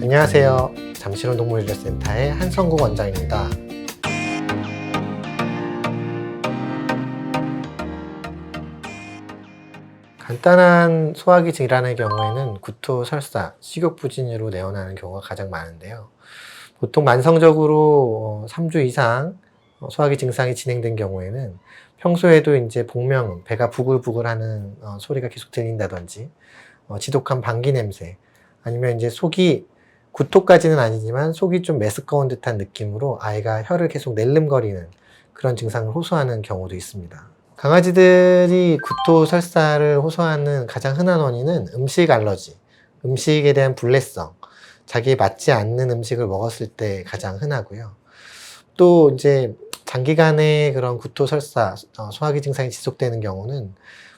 안녕하세요. 잠실원 동물의료센터의 한성국 원장입니다. 간단한 소화기 질환의 경우에는 구토, 설사, 식욕부진으로 내원하는 경우가 가장 많은데요. 보통 만성적으로 3주 이상 소화기 증상이 진행된 경우에는 평소에도 이제 복명, 배가 부글부글하는 소리가 계속 들린다든지, 지독한 방귀 냄새, 아니면 이제 속이 구토까지는 아니지만 속이 좀 메스꺼운 듯한 느낌으로 아이가 혀를 계속 낼름거리는 그런 증상을 호소하는 경우도 있습니다. 강아지들이 구토, 설사를 호소하는 가장 흔한 원인은 음식 알러지, 음식에 대한 불내성, 자기에 맞지 않는 음식을 먹었을 때 가장 흔하고요. 또 이제 장기간의 그런 구토, 설사, 소화기 증상이 지속되는 경우는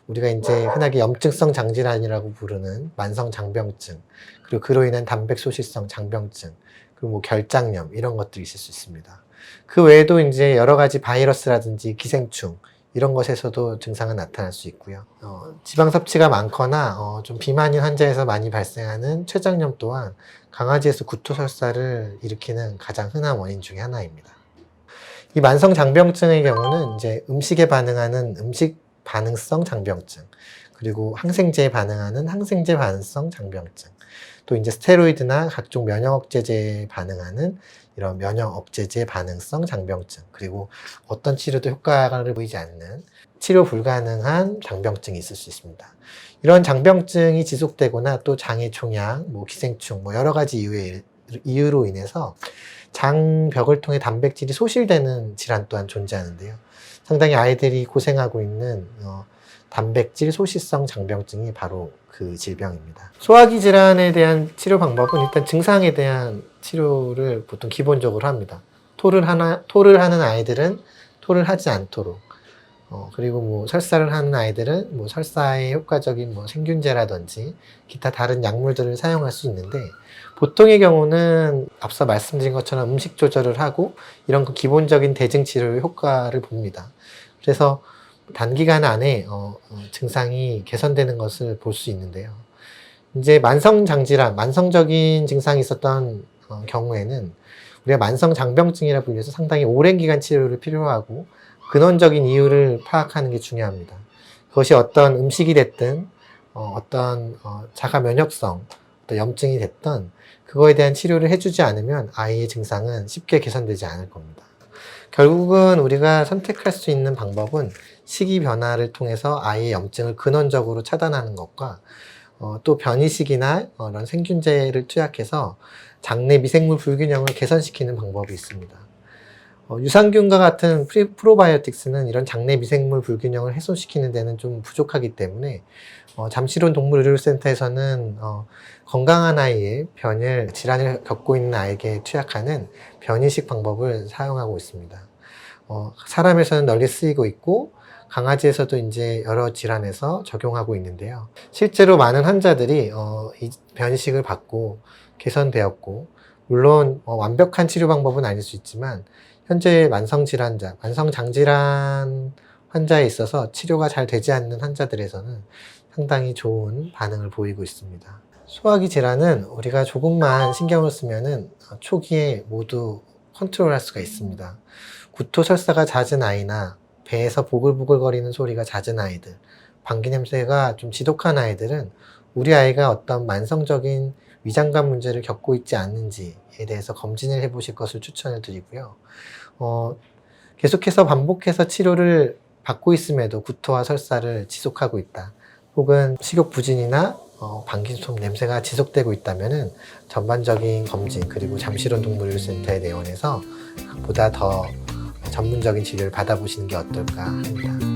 우리가 이제 흔하게 염증성 장질환이라고 부르는 만성 장병증, 그리고 그로 인한 단백 소실성 장병증, 그리고 뭐 결장염 이런 것들이 있을 수 있습니다. 그 외에도 이제 여러 가지 바이러스라든지 기생충 이런 것에서도 증상은 나타날 수 있고요. 지방 섭취가 많거나 좀 비만인 환자에서 많이 발생하는 췌장염 또한 강아지에서 구토 설사를 일으키는 가장 흔한 원인 중에 하나입니다. 이 만성 장병증의 경우는 이제 음식에 반응하는 음식 반응성 장병증, 그리고 항생제에 반응하는 항생제 반응성 장병증, 또 이제 스테로이드나 각종 면역 억제제에 반응하는 이런 면역 억제제 반응성 장병증, 그리고 어떤 치료도 효과를 보이지 않는 치료 불가능한 장병증이 있을 수 있습니다. 이런 장병증이 지속되거나 또 장의 종양, 기생충, 여러 가지 이유로 인해서 장벽을 통해 단백질이 소실되는 질환 또한 존재하는데요. 상당히 아이들이 고생하고 있는 단백질 소실성 장병증이 바로 그 질병입니다. 소화기 질환에 대한 치료 방법은 일단 증상에 대한 치료를 보통 기본적으로 합니다. 토를 하는 아이들은 토를 하지 않도록, 그리고 설사를 하는 아이들은 설사에 효과적인 생균제라든지 기타 다른 약물들을 사용할 수 있는데, 보통의 경우는 앞서 말씀드린 것처럼 음식 조절을 하고 이런 기본적인 대증 치료의 효과를 봅니다. 그래서 단기간 안에 증상이 개선되는 것을 볼 수 있는데요. 이제 만성 장질환, 만성적인 증상이 있었던 경우에는 우리가 만성 장병증이라 불려서 상당히 오랜 기간 치료를 필요하고 근원적인 이유를 파악하는 게 중요합니다. 그것이 어떤 음식이 됐든 어떤 자가 면역성, 어떤 염증이 됐든 그거에 대한 치료를 해주지 않으면 아이의 증상은 쉽게 개선되지 않을 겁니다. 결국은 우리가 선택할 수 있는 방법은 식이 변화를 통해서 아이의 염증을 근원적으로 차단하는 것과 또 변이식이나 이런 생균제를 투약해서 장내 미생물 불균형을 개선시키는 방법이 있습니다. 유산균과 같은 프로바이오틱스는 이런 장내 미생물 불균형을 해소시키는 데는 좀 부족하기 때문에 잠실원 동물의료센터에서는 건강한 아이의 질환을 겪고 있는 아이에게 투약하는 변이식 방법을 사용하고 있습니다. 사람에서는 널리 쓰이고 있고 강아지에서도 이제 여러 질환에서 적용하고 있는데요. 실제로 많은 환자들이 이 변이식을 받고 개선되었고, 물론 완벽한 치료 방법은 아닐 수 있지만 현재 만성 장질환 환자에 있어서 치료가 잘 되지 않는 환자들에서는 상당히 좋은 반응을 보이고 있습니다. 소화기 질환은 우리가 조금만 신경을 쓰면은 초기에 모두 컨트롤할 수가 있습니다. 구토 설사가 잦은 아이나 배에서 보글보글거리는 소리가 잦은 아이들, 방귀 냄새가 좀 지독한 아이들은 우리 아이가 어떤 만성적인 위장관 문제를 겪고 있지 않는지에 대해서 검진을 해보실 것을 추천을 드리고요. 계속해서 반복해서 치료를 받고 있음에도 구토와 설사를 지속하고 있다, 혹은 식욕부진이나 방귀솜 냄새가 지속되고 있다면은 전반적인 검진, 그리고 잠실원 동물의료센터에 내원해서 보다 더 전문적인 치료를 받아보시는 게 어떨까 합니다.